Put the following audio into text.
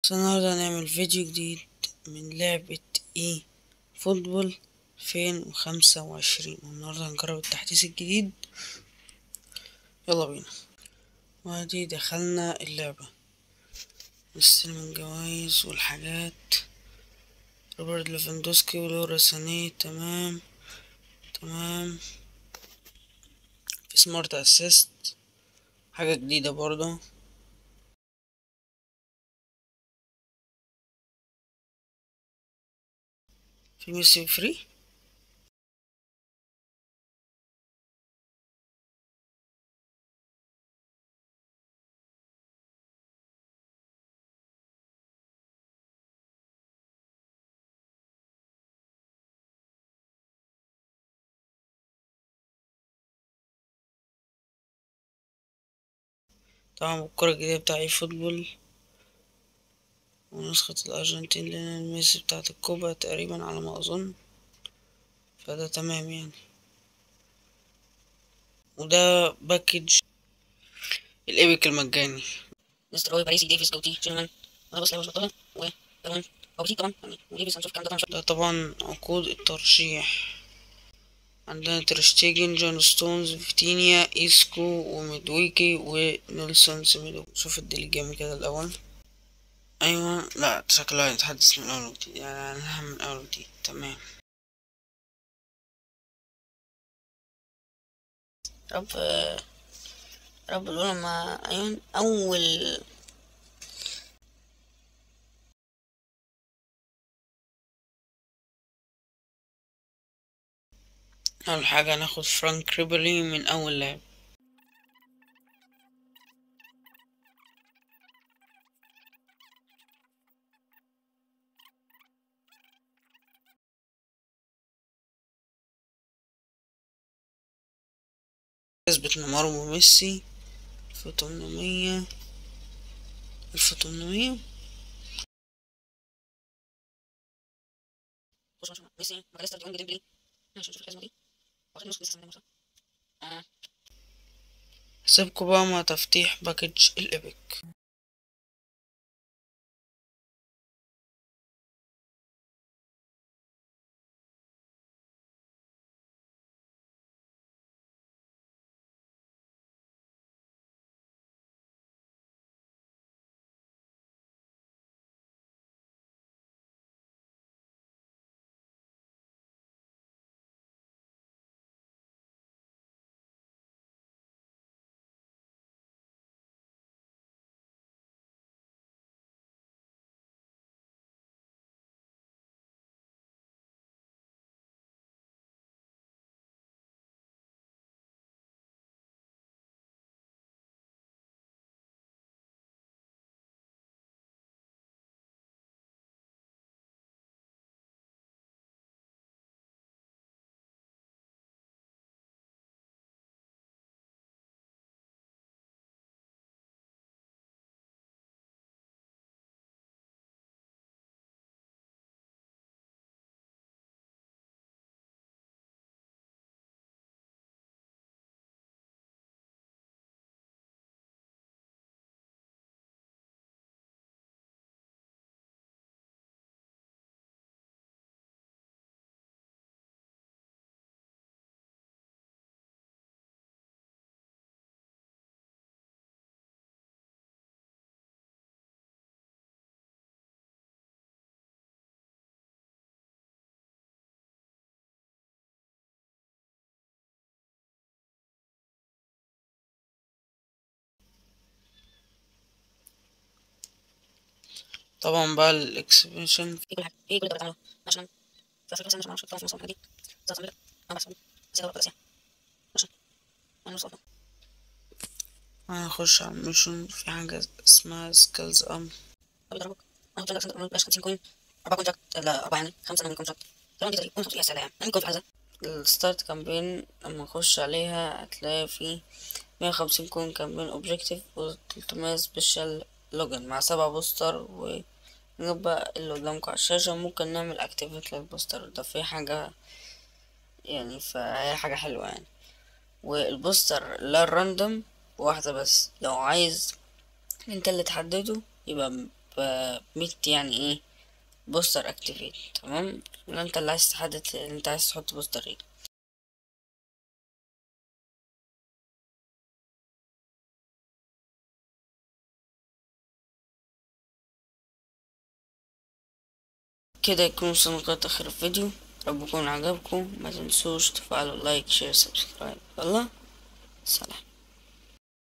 بس النهاردة هنعمل فيديو جديد من لعبة فوتبول 2025، والنهاردة هنجرب التحديث الجديد. يلا بينا. وادي دخلنا اللعبة، نستلم الجوايز والحاجات. روبرت ليفاندوسكي ولورا سانيه، تمام. في سمارت اسيست، حاجة جديدة برضه. في ميسي فري. طبعا الكرة الجديدة بتاع فوتبول، ونسخة الأرجنتين لنا ميسي بتاعة الكوبا تقريبا على ما أظن، فده تمام يعني. وده باكج الإيبك المجاني. مستر روي، باريسي، ديفيس، جوتي، شيرمان. أنا بس لعبة مش بطلة وكمان أو طبعا يعني، وديفيس هنشوف الكلام ده طبعا. ده طبعا عقود الترشيح. عندنا ترشتيجن، جون ستونز، فيتينيا، إيسكو، وميدويكي، ونيلسون سيميدو. شوف الديل الجامد كده الأول. أيوة، لا شكلها هيتحدث من أول وجديد، يعني أنا من أول وجديد. تمام. رب رب الأولى مع أيوة أول حاجة هناخد فرانك ريبري من أول لعب. نسبة نيمار وميسي 1800. 1800. ميسي، ماكاليستر، ديونج، ديمبلي. ماشي، نشوف الحزمة دي. واخد نسخة لسه صح؟ سيبكوا بقى مع تفتيح باكج الإيبك. طبعا بقى الاكسبنشن في كل حاجة، في كل ده بتعمله عشان في افريقيا، مثلا مش عارف في مصر دي زي ما انا بحسب بس هو اسيا عشان انا وصلت. هنخش على الميشن. في حاجة اسمها سكيلز بيضربك. انا قلت لك عشان تعمل باش 50 كوين، 4 كونتراكت، لا 4 يعني 5 من كونتراكت. طبعا دي تقريبا 50 اسئله يعني ممكن في حاجه. الستارت كامبين لما نخش عليها هتلاقي فيه 150 كون كامبين اوبجيكتيف، و300 سبيشال لوجن مع 7 بوستر. ونجيب بقى اللي قدامكم على الشاشة، ممكن نعمل اكتيفيت للبوستر ده في حاجة يعني، فهي حاجة حلوة يعني. والبوستر لا راندوم واحدة بس، لو عايز انت اللي تحدده يبقى ميت يعني ايه بوستر اكتيفيت. تمام، ولا انت اللي عايز تحدد انت عايز تحط بوستر ايه. كده يكون وصلنا لغاية اخر الفيديو. رب يكون عجبكم، ما تنسوش تفعلوا لايك شير سبسكرايب. يلا سلام.